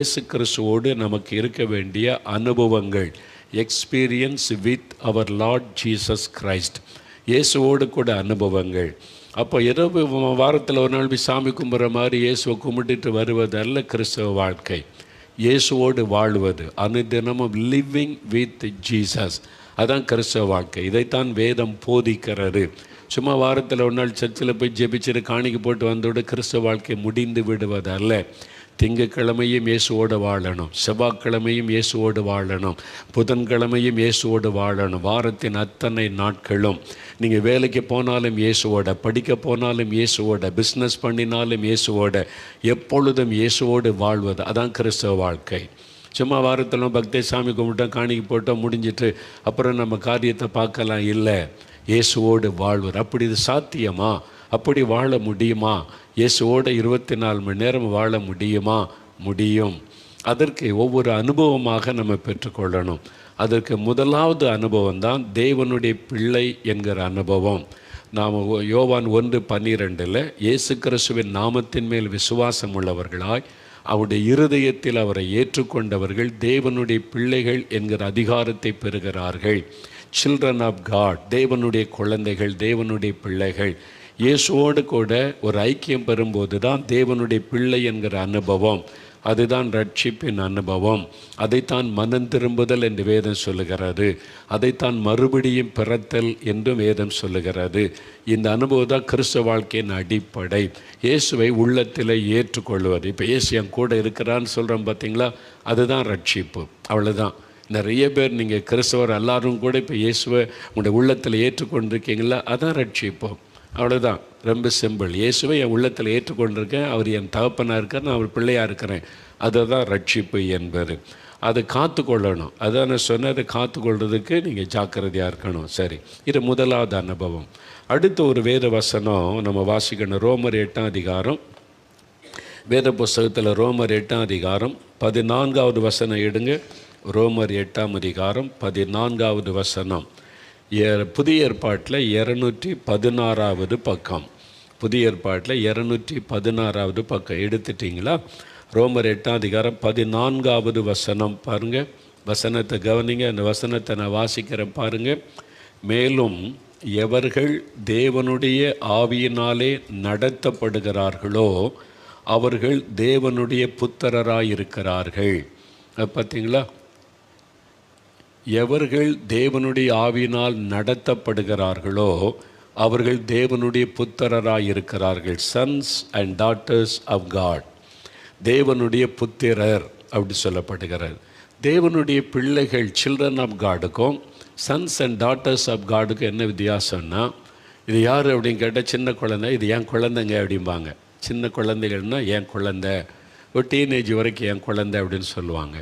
இயேசு கிறிஸ்துவோடு நமக்கு இருக்க வேண்டிய அனுபவங்கள், experience with our lord Jesus Christ. இயேசுவோடு கூட அனுபவங்கள். அப்போ இரவு வாரத்தில் ஒரு நாள் போய் சாமி கும்பிட்ற மாதிரி இயேசுவை கும்பிட்டுட்டு வருவது அல்ல கிறிஸ்தவ வாழ்க்கை. இயேசுவோடு வாழ்வது, அனுதினமும் லிவிங் வித் ஜீசஸ், அதான் கிறிஸ்தவ வாழ்க்கை. இதைத்தான் வேதம் போதிக்கிறது. சும்மா வாரத்தில் ஒரு நாள் சர்ச்சில் போய் ஜெபிச்சுட்டு காணிக்கு போட்டு வந்தோட கிறிஸ்தவ வாழ்க்கை முடிந்து விடுவது அல்ல. திங்கட்கிழமையும் இயேசுவோடு வாழணும், செவ்வாய்க்கிழமையும் இயேசுவோடு வாழணும், புதன்கிழமையும் இயேசுவோடு வாழணும். வாரத்தின் அத்தனை நாட்களும் நீங்கள் வேலைக்கு போனாலும் இயேசுவோட, படிக்க போனாலும் இயேசுவோட, பிஸ்னஸ் பண்ணினாலும் இயேசுவோட, எப்பொழுதும் இயேசுவோடு வாழ்வது, அதான் கிறிஸ்தவ வாழ்க்கை. சும்மா வாரத்தில் பக்தி சாமி கும்பிட்டோம், காணிக்கு போட்டோம், முடிஞ்சிட்டு அப்புறம் நம்ம காரியத்தை பார்க்கலாம் இல்லை. இயேசுவோடு வாழ்வது, அப்படி இது சாத்தியமா? அப்படி வாழ முடியுமா? இயேசுவோடு 24 மணி நேரம் வாழ முடியுமா? முடியும். அதற்கு ஒவ்வொரு அனுபவமாக நம்ம பெற்றுக்கொள்ளணும். அதற்கு முதலாவது அனுபவம் தான் தேவனுடைய பிள்ளை என்கிற அனுபவம். நாம் யோவான் 1:12 இயேசு கிறிஸ்துவின் நாமத்தின் மேல் விசுவாசம் உள்ளவர்களாய் அவருடைய இருதயத்தில் அவரை ஏற்றுக்கொண்டவர்கள் தேவனுடைய பிள்ளைகள் என்கிற அதிகாரத்தை பெறுகிறார்கள். சில்ட்ரன் ஆஃப் காட், தேவனுடைய குழந்தைகள், தேவனுடைய பிள்ளைகள். இயேசுவோடு கூட ஒரு ஐக்கியம் பெறும்போது தான் தேவனுடைய பிள்ளை என்கிற அனுபவம், அதுதான் ரட்சிப்பின் அனுபவம். அதைத்தான் மனம் திரும்புதல் என்று வேதம் சொல்லுகிறது. அதைத்தான் மறுபடியும் பிறத்தல் என்றும் வேதம் சொல்லுகிறது. இந்த அனுபவம் தான் கிறிஸ்தவ வாழ்க்கையின் அடிப்படை. இயேசுவை உள்ளத்தில் ஏற்றுக்கொள்வது. இப்போ இயேசு என் கூட இருக்கிறான்னு சொல்கிறோம் பார்த்தீங்களா, அதுதான் ரட்சிப்பு. அவ்வளோதான். நிறைய பேர் நீங்கள் கிறிஸ்தவர் எல்லாரும் கூட இப்போ இயேசுவை உங்களுடைய உள்ளத்தில் ஏற்றுக்கொண்டிருக்கீங்களா, அதான் ரட்சிப்போம். அவ்வளோதான், ரொம்ப சிம்பிள். இயேசுவை என் உள்ளத்தில் ஏற்றுக்கொண்டிருக்கேன், அவர் என் தகப்பனாக இருக்கார், நான் அவர் பிள்ளையாக இருக்கிறேன், அதுதான் ரட்சிப்பு என்பது. அதை காத்துக்கொள்ளணும். அதான் நான் சொன்னதை காத்துக்கொள்றதுக்கு நீங்கள் ஜாக்கிரதையாக இருக்கணும். சரி, இது முதலாவது அனுபவம். அடுத்த ஒரு வேத வசனம் நம்ம வாசிக்கணும். ரோமர் 8ஆம் அதிகாரம், வேத புஸ்தகத்தில் ரோமர் 8ஆம் அதிகாரம் 14வது வசனம் எடுங்க. ரோமர் 8ஆம் அதிகாரம் 14வது வசனம். புதிய ஏற்பாட்டில் 216வது பக்கம். புதிய ஏற்பாட்டில் 216வது பக்கம் எடுத்துட்டிங்களா? ரோமர் 8ஆம் அதிகாரம் 14வது வசனம் பாருங்கள். வசனத்தை கவனிங்க. அந்த வசனத்தை நான் வாசிக்கிறேன் பாருங்கள். மேலும் எவர்கள் தேவனுடைய ஆவியினாலே நடத்தப்படுகிறார்களோ அவர்கள் தேவனுடைய புத்திரராயிருக்கிறார்கள். பார்த்தீங்களா? எவர்கள் தேவனுடைய ஆவியினால் நடத்தப்படுகிறார்களோ அவர்கள் தேவனுடைய புத்திரராயிருக்கிறார்கள். Sons and daughters of God, தேவனுடைய புத்திரர் அப்படி சொல்லப்படுகிறார். தேவனுடைய பிள்ளைகள், சில்ட்ரன் ஆஃப் காடுக்கும் சன்ஸ் அண்ட் டாட்டர்ஸ் ஆஃப் காடுக்கும் என்ன வித்தியாசம்னா, இது யார் அப்படின்னு கேட்டால் சின்ன குழந்தை, இது என் குழந்தைங்க அப்படிம்பாங்க. சின்ன குழந்தைகள்னால் என் குழந்தை, ஒரு டீனேஜ் வரைக்கும் என் குழந்தை அப்படின்னு சொல்லுவாங்க.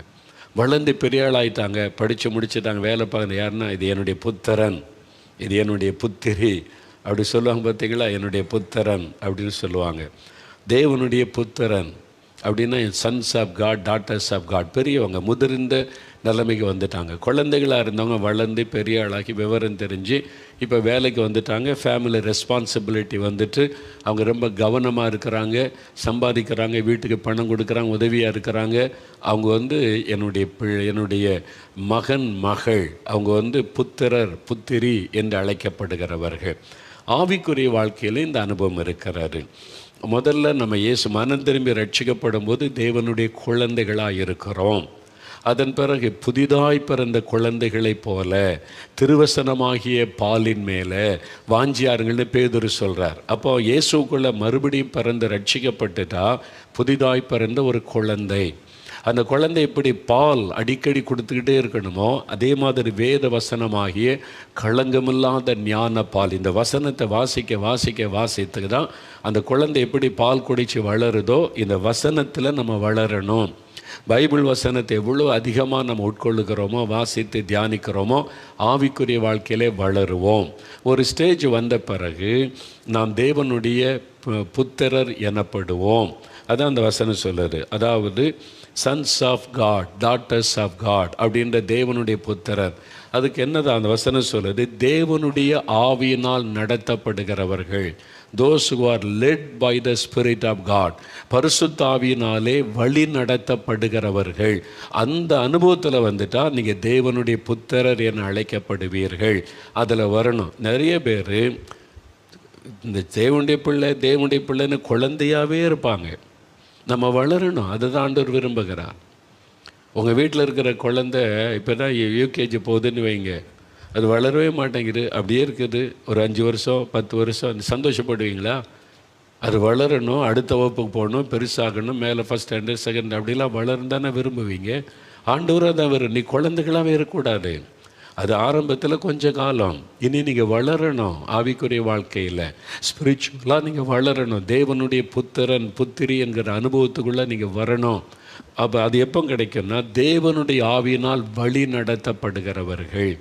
வளர்ந்து பெரிய ஆள் ஆகிட்டாங்க, படித்து முடிச்சுட்டாங்க, வேலை பார்க்குறது யாருன்னா, இது என்னுடைய புத்திரன், இது என்னுடைய புத்திரி அப்படி சொல்லுவாங்க. பார்த்தீங்களா? என்னுடைய புத்திரன் அப்படின்னு சொல்லுவாங்க. தேவனுடைய புத்திரன் அப்படின்னா sons of God, daughters of God. பெரியவங்க, முதிர்ந்த நிலைமைக்கு வந்துட்டாங்க. குழந்தைகளாக இருந்தவங்க வளர்ந்து பெரிய ஆளாகி விவரம் தெரிஞ்சு இப்போ வேலைக்கு வந்துட்டாங்க. ஃபேமிலி ரெஸ்பான்சிபிலிட்டி வந்துட்டு அவங்க ரொம்ப கவனமாக இருக்கிறாங்க, சம்பாதிக்கிறாங்க, வீட்டுக்கு பணம் கொடுக்குறாங்க, உதவியாக இருக்கிறாங்க. அவங்க என்னுடைய மகன் மகள், அவங்க புத்திரர் புத்திரி என்று அழைக்கப்படுகிறவர்கள். ஆவிக்குரிய வாழ்க்கையில் இந்த அனுபவம் இருக்கிறாரு. முதல்ல நம்ம இயேசு மனம் திரும்பி ரட்சிக்கப்படும் போது தேவனுடைய குழந்தைகளாக இருக்கிறோம். அதன் பிறகு புதிதாய் பிறந்த குழந்தைகளைப் போல திருவசனமாகிய பாலின் மேலே வாஞ்சியாருங்கள்னு பேதுரு சொல்கிறார். அப்போ இயேசுக்குள்ளே மறுபடியும் பிறந்து ரட்சிக்கப்பட்டுட்டா புதிதாய் பிறந்த ஒரு குழந்தை. அந்த குழந்தை எப்படி பால் அடிக்கடி கொடுத்துக்கிட்டே இருக்கணுமோ அதே மாதிரி வேத வசனமாகிய களங்கமில்லாத ஞான பால். இந்த வசனத்தை வாசிக்க வாசிக்க வாசித்துக்கு தான் அந்த குழந்தை எப்படி பால் குடித்து வளருதோ இந்த வசனத்தில் நம்ம வளரணும். பைபிள் வசனத்தை எவ்வளோ அதிகமாக நம்ம உட்கொள்ளுகிறோமோ, வாசித்து தியானிக்கிறோமோ, ஆவிக்குரிய வாழ்க்கையிலே வளருவோம். ஒரு ஸ்டேஜ் வந்த பிறகு நாம் தேவனுடைய புத்திரர் எனப்படுவோம். அதான் அந்த வசனம் சொல்லுது. அதாவது sons of God, daughters of God அப்படின்ற தேவனுடைய புத்திரர். அதுக்கு என்னதான் அந்த வசனம் சொல்லுது? தேவனுடைய ஆவியினால் நடத்தப்படுகிறவர்கள். those who are led by the Spirit of God, பரிசுத்தாவியினாலே வழி நடத்தப்படுகிறவர்கள். அந்த அனுபவத்தில் வந்துட்டால் நீங்கள் தேவனுடைய புத்திரர் என அழைக்கப்படுவீர்கள். அதில் வரணும். நிறைய பேர் இந்த தேவனுடைய பிள்ளைன்னு குழந்தையாகவே இருப்பாங்க. நம்ம வளரணும், அதுதான் ஆண்டவர் விரும்புகிறார். உங்கள் வீட்டில் இருக்கிற குழந்தை இப்போ தான் யூகேஜி போகுதுன்னு வைங்க, அது வளரவே மாட்டேங்குது, அப்படியே இருக்குது. ஒரு 5 வருஷம் 10 வருஷம் சந்தோஷப்படுவீங்களா? அது வளரணும், அடுத்த வகுப்புக்கு போகணும், பெருசாகணும், மேலே ஃபஸ்ட் ஸ்டாண்டர்ட் செகண்ட் அப்படிலாம் வளர்ந்து தானே விரும்புவீங்க. ஆண்டவராக தான் நீ குழந்தைகளாகவே இருக்கக்கூடாது. அது ஆரம்பத்தில் கொஞ்ச காலம். இனி நீங்கள் வளரணும். ஆவிக்குரிய வாழ்க்கையில் ஸ்பிரிச்சுவலாக நீங்கள் வளரணும். தேவனுடைய புத்திரன் புத்திரி என்கிற அனுபவத்துக்குள்ளே நீங்கள் வரணும். அப்போ அது எப்போ கிடைக்கும்னா, தேவனுடைய ஆவியினால் வழி நடத்தப்படுகிறவர்கள்.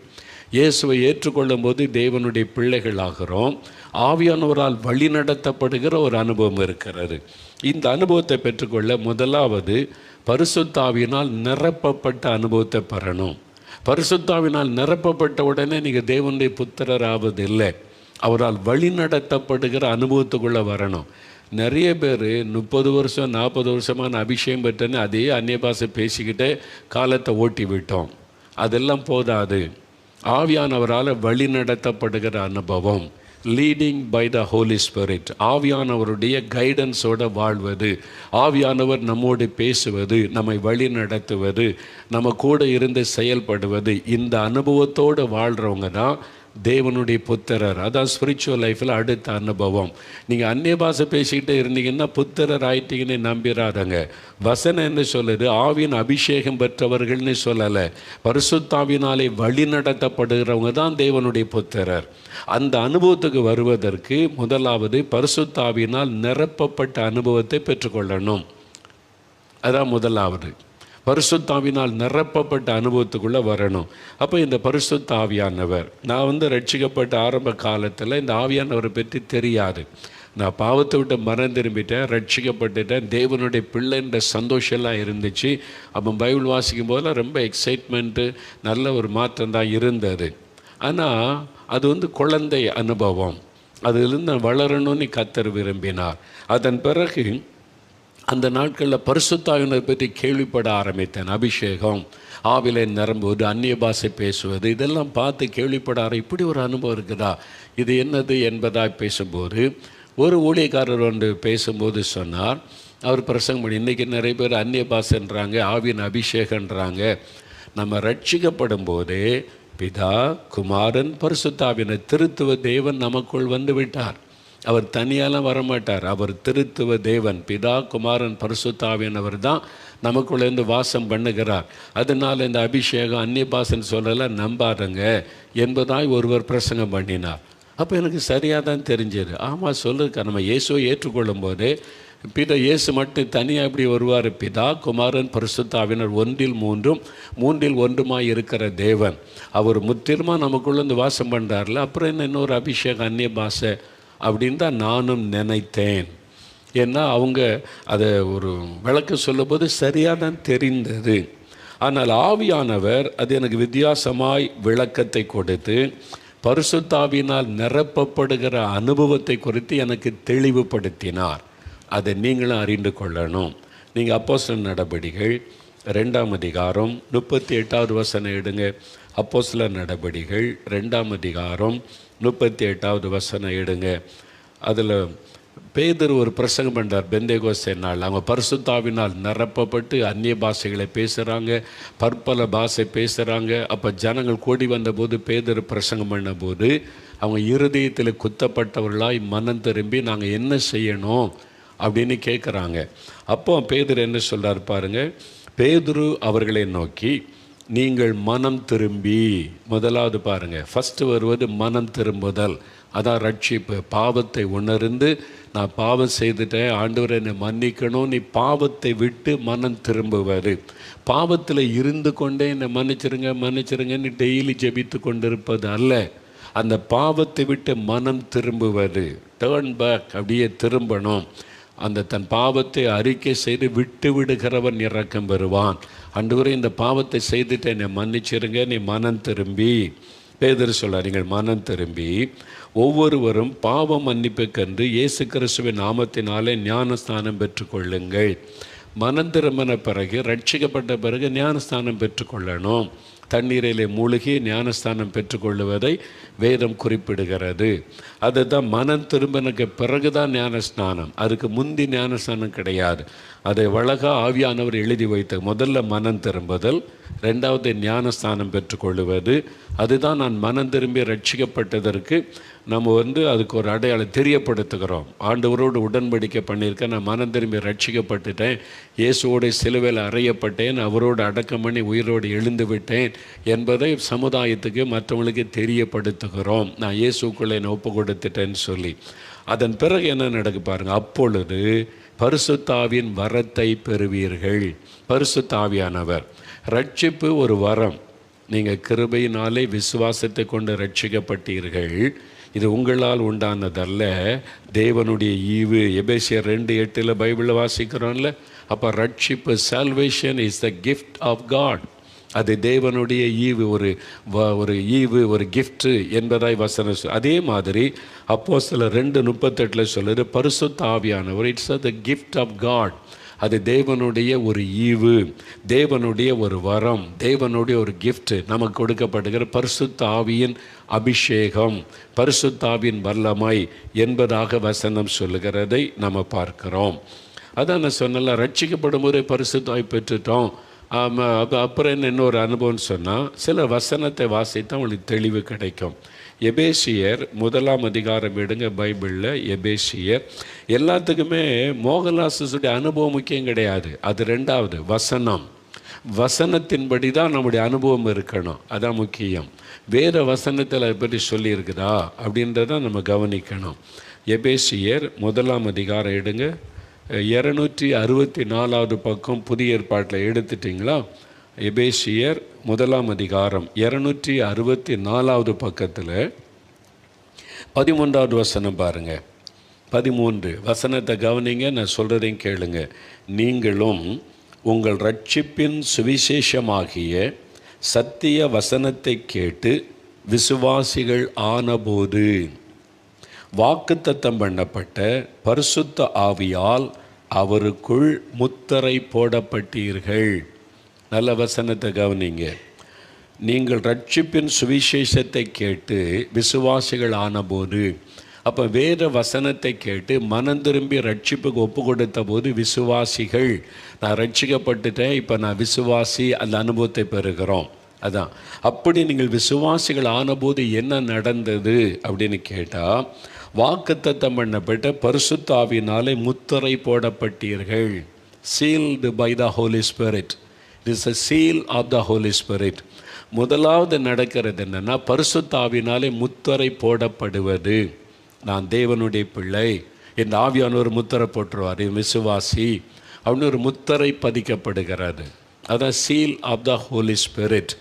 இயேசுவை ஏற்றுக்கொள்ளும் போது தேவனுடைய பிள்ளைகள் ஆகிறோம். ஆவியானவரால் வழி நடத்தப்படுகிற ஒரு அனுபவம் இருக்கிறது. இந்த அனுபவத்தை பெற்றுக்கொள்ள முதலாவது பரிசுத்த ஆவியினால் நிரப்பப்பட்ட அனுபவத்தை பெறணும். பரிசுத்தாவினால் நிரப்பப்பட்ட உடனே நீங்கள் தேவனுடைய புத்திரர் ஆவதில்லை. அவரால் வழி நடத்தப்படுகிற அனுபவத்துக்குள்ளே வரணும். நிறைய பேர் 30 வருஷம் 40 வருஷமான அபிஷேகம் பெற்றேன்னு அதே அந்நிய பாஷை பேசிக்கிட்டே காலத்தை ஓட்டி விட்டோம். அதெல்லாம் போதாது. ஆவியானவரால் வழி நடத்தப்படுகிற அனுபவம், leading by the Holy Spirit, ஆவியானவருடைய கைடன்ஸோடு வாழ்வது, ஆவியானவர் நம்மோடு பேசுவது, நம்மை வழி நடத்துவது, நம்ம கூட இருந்து செயல்படுவது, இந்த அனுபவத்தோடு வாழ்கிறவங்க தான் தேவனுடைய புத்திரர். அதான் ஸ்பிரிச்சுவல் லைஃப்பில் அடுத்த அனுபவம். நீங்கள் அந்நிய பாஷை பேசிக்கிட்டே இருந்தீங்கன்னா புத்திரர் ஆயிட்டீங்கன்னு நம்பிடாதங்க. வசனம் என்ன சொல்லுது? ஆவியின் அபிஷேகம் பெற்றவர்கள்னு சொல்லலை, பரிசுத்தாவினாலே வழி நடத்தப்படுகிறவங்க தான் தேவனுடைய புத்திரர். அந்த அனுபவத்துக்கு வருவதற்கு முதலாவது பரிசுத்தாவினால் நிரப்பப்பட்ட அனுபவத்தை பெற்றுக்கொள்ளணும். அதான் முதலாவது. பரிசுத்தாவினால் நிரப்பப்பட்ட அனுபவத்துக்குள்ளே வரணும். அப்போ இந்த பரிசுத்த ஆவியானவர், நான் ரட்சிக்கப்பட்ட ஆரம்ப காலத்தில் இந்த ஆவியானவரை பற்றி தெரியாது. நான் பாவத்தை விட்டு மனம் திரும்பிட்டேன், ரட்சிக்கப்பட்டுட்டேன், தேவனுடைய பிள்ளைன்ற சந்தோஷம்லாம் இருந்துச்சு. அப்போ பைபிள் வாசிக்கும் போதெல்லாம் ரொம்ப எக்ஸைட்மெண்ட்டு, நல்ல ஒரு மாற்றம் தான் இருந்தது. ஆனால் அது குழந்தை அனுபவம். அதிலிருந்து நான் வளரணும்னு கர்த்தர் விரும்பினார். அதன் பிறகு அந்த நாட்களில் பரிசுத்தாவினரை பற்றி கேள்விப்பட ஆரம்பித்தேன். அபிஷேகம், ஆவிலை நிரம்புவது, அந்நிய பாஷை பேசுவது, இதெல்லாம் பார்த்து கேள்விப்பட இப்படி ஒரு அனுபவம் இருக்குதா, இது என்னது என்பதாக பேசும்போது ஒரு ஊழியக்காரர் ஒன்று பேசும்போது சொன்னார். அவர் பிரசங்கம் பண்ணி, இன்றைக்கி நிறைய பேர் அந்நிய பாஷைன்றாங்க, ஆவியின் அபிஷேகன்றாங்க. நம்ம ரட்சிக்கப்படும் போதே பிதா குமாரன் பரிசுத்தாவினை திருத்துவ தேவன் நமக்குள் வந்து விட்டார். அவர் தனியாலாம் வரமாட்டார். அவர் திருத்துவ தேவன், பிதா குமாரன் பரிசுத்தாவியனவர் தான் நமக்குள்ளேருந்து வாசம் பண்ணுகிறார். அதனால் இந்த அபிஷேகம் அந்நிய பாஷைன்னு சொல்லலாம் நம்பாதங்க என்பதாய் ஒருவர் பிரசங்கம் பண்ணினார். அப்போ எனக்கு சரியாக தான் தெரிஞ்சது. ஆமாம் சொல்லுக்கா, நம்ம இயேசுவை ஏற்றுக்கொள்ளும் போதே இயேசு மட்டும் தனியாக எப்படி வருவார்? பிதா குமாரன் பரிசுத்தாவினர் ஒன்றில் மூன்றில் ஒன்றுமாய் இருக்கிற தேவன். அவர் முற்றிலுமாக நமக்குள்ளேருந்து வாசம் பண்ணுறாருல, அப்புறம் என்ன இன்னொரு அபிஷேகம் அந்நிய பாஷை அப்படின்னு தான் நானும் நினைத்தேன். ஏன்னா அவங்க அதை ஒரு விளக்க சொல்லும்போது சரியாக தான் தெரிந்தது. ஆனால் ஆவியானவர் அது எனக்கு வித்தியாசமாய் விளக்கத்தை கொடுத்து பரிசுத்தாவினால் நிரப்பப்படுகிற அனுபவத்தை குறித்து எனக்கு தெளிவுபடுத்தினார். அதை நீங்களும் அறிந்து கொள்ளணும். நீங்கள் அப்போஸ்தலர் நடபடிகள் 2ஆம் அதிகாரம் 38வது வசனம் எடுங்க. அப்போஸ்தலர் நடபடிகள் 2ஆம் அதிகாரம் 38வது வசனம் எடுங்க. அதில் பேதுரு ஒரு பிரசங்கம் பண்ணுறார் பெந்தேகோஸ்தே நாள். அவங்க பரிசுத்தாவினால் நிரப்பப்பட்டு அந்நிய பாஷைகளை பேசுகிறாங்க, பற்பல பாஷை பேசுகிறாங்க. அப்போ ஜனங்கள் கூடி வந்தபோது பேதுரு பிரசங்கம் பண்ணும்போது அவங்க இருதயத்தில் குத்தப்பட்டவர்களாய் மனம் திரும்பி நாங்கள் என்ன செய்யணும் அப்படின்னு கேட்குறாங்க. அப்போ பேதுரு என்ன சொல்கிறார் பாருங்கள். பேதுரு அவர்களை நோக்கி, நீங்கள் மனம் திரும்பி, முதலாவது பாருங்கள், ஃபஸ்ட்டு வருவது மனம் திரும்புதல். அதான் ரட்சிப்பு. பாவத்தை உணர்ந்து நான் பாவம் செய்துட்டேன், ஆண்டவரை என்னை மன்னிக்கணும், நீ பாவத்தை விட்டு மனம் திரும்புவது. பாவத்தில் இருந்து கொண்டே என்னை மன்னிச்சிருங்கன்னு டெய்லி ஜெபித்து கொண்டிருப்பது அல்ல. அந்த பாவத்தை விட்டு மனம் திரும்புவது, டேர்ன் பேக், அப்படியே திரும்பணும். அந்த தன் பாவத்தை அறிக்கை செய்து விட்டு விடுகிறவன் இரக்கம் பெறுவான். ஆண்டவரே இந்த பாவத்தை செய்துட்டு என்னை மன்னிச்சிருங்க, நீ மனம் திரும்பி, பேதுரு சொல்ல, நீங்கள் மனம் திரும்பி ஒவ்வொருவரும் பாவ மன்னிப்புக்கென்று இயேசு கிறிஸ்துவின் நாமத்தினாலே ஞானஸ்நானம் பெற்றுக்கொள்ளுங்கள். மனம் திரும்பின பிறகு, ரட்சிக்கப்பட்ட பிறகு ஞானஸ்நானம் பெற்றுக்கொள்ளணும். தண்ணீரிலே மூழ்கி ஞானஸ்தானம் பெற்றுக்கொள்ளுவதை வேதம் குறிப்பிடுகிறது. அதுதான் மனம் திரும்பினக்கு பிறகு தான் ஞானஸ்நானம், அதுக்கு முந்தி ஞானஸ்நானம் கிடையாது. அதை அழகாக ஆவியானவர் எழுதி வைத்த முதல்ல மனம் திரும்புதல், ரெண்டாவது ஞானஸ்தானம் பெற்றுக்கொள்ளுவது. அதுதான் நான் மனம் திரும்பி ரட்சிக்கப்பட்டதற்கு நம்ம அதுக்கு ஒரு அடையாளம் தெரியப்படுத்துகிறோம். ஆண்டவரோடு உடன்படிக்கை பண்ணியிருக்கேன், நான் மனம் திரும்பி ரட்சிக்கப்பட்டுட்டேன், இயேசுவோட சிலுவையில் அறையப்பட்டேன், அவரோடு அடக்கம் பண்ணி உயிரோடு எழுந்து விட்டேன் என்பதை சமுதாயத்துக்கு மற்றவங்களுக்கு தெரியப்படுத்துகிறோம். நான் இயேசுக்குள்ளே என்னை ஒப்பு கொடுத்துட்டேன்னு சொல்லி. அதன் பிறகு என்ன நடக்கு பாருங்கள். அப்பொழுது பரிசுத்த ஆவியின் வரத்தை பெறுவீர்கள். பரிசுத்த ஆவியானவர், ரட்சிப்பு ஒரு வரம். நீங்கள் கிருபையினாலே விசுவாசத்தை கொண்டு ரட்சிக்கப்பட்டீர்கள். இது உங்களால் உண்டானதல்ல, தேவனுடைய ஈவு. எபேசியர் 2:8 பைபிளில் வாசிக்கிறோம்ல. அப்போ ரட்சிப்பு, salvation is the gift of God. அது தேவனுடைய ஈவு, ஒரு ஈவு, ஒரு கிஃப்ட் என்பதாய் வசனம். அதே மாதிரி அப்போஸ்தலர் 2:38 சொல்லுது, பரிசுத்த ஆவியானவர் it's the gift of God. அது தேவனுடைய ஒரு ஈவு, தேவனுடைய ஒரு வரம், தேவனுடைய ஒரு கிஃப்ட். நமக்கு கொடுக்கப்படுகிற பரிசுத்த ஆவியின் அபிஷேகம், பரிசுத்த ஆவியின் வல்லமை என்பதாக வசனம் சொல்லுகிறதை நம்ம பார்க்கிறோம். அதான் நான் சொன்னல, ரட்சிக்கப்படும் போதே பரிசுத்த ஆவி பெற்றுட்டோம். அப்புறம் இன்னொரு அனுபவம்னு சொன்னால், சில வசனத்தை வாசித்தான் உங்களுக்கு தெளிவு கிடைக்கும். எபேசியர் 1 எடுங்க பைபிளில். எபேசியர் எல்லாத்துக்குமே மோகன்லாசுடைய அனுபவம் முக்கியம் கிடையாது, அது ரெண்டாவது. வசனத்தின்படி தான் நம்முடைய அனுபவம் இருக்கணும், அதான் முக்கியம். வேறு வசனத்தில் அதை பற்றி சொல்லியிருக்குதா அப்படின்றத நம்ம கவனிக்கணும். எபேசியர் 1 எடுங்க. 264 பக்கம் புதிய ஏற்பாட்டில் எடுத்துட்டிங்களா? எபேசியர் 1 264 பக்கத்தில் 13வது வசனம் பாருங்கள். 13 வசனத்தை கவனிங்க, நான் சொல்கிறதையும் கேளுங்க. நீங்களும் உங்கள் ரட்சிப்பின் சுவிசேஷமாகிய சத்திய வசனத்தை கேட்டு விசுவாசிகள் ஆனபோது வாக்குத்தத்தம் பண்ணப்பட்ட பரிசுத்த ஆவியால் அவருக்குள் முத்திரை போடப்பட்டீர்கள். நல்ல வசனத்தை கவனிங்க. நீங்கள் ரட்சிப்பின் சுவிசேஷத்தை கேட்டு விசுவாசிகள் ஆனபோது, அப்போ வேத வசனத்தை கேட்டு மனம் திரும்பி ரட்சிப்புக்கு ஒப்பு கொடுத்த போது விசுவாசிகள். நான் ரட்சிக்கப்பட்டுட்டேன், இப்போ நான் விசுவாசி, அந்த அனுபவத்தை பெறுகிறோம். அதான். அப்படி நீங்கள் விசுவாசிகள் ஆனபோது என்ன நடந்தது அப்படின்னு கேட்டால், வாக்குத்தத்தம் பண்ணப்பட்ட பரிசுத்த ஆவியினாலே முத்திரை போடப்பட்டீர்கள். Sealed by the Holy Spirit. It is a seal of the Holy Spirit. முதலாவது நடக்கிறது என்னென்னா, பரிசுத்த ஆவியினாலே முத்திரை போடப்படுவது. நான் தேவனுடைய பிள்ளை, என் ஆவியானவர் முத்திரை போட்டுருவார், என் விசுவாசி அப்படின்னு ஒரு முத்திரை பதிக்கப்படுகிறது. அதான் seal of the Holy Spirit.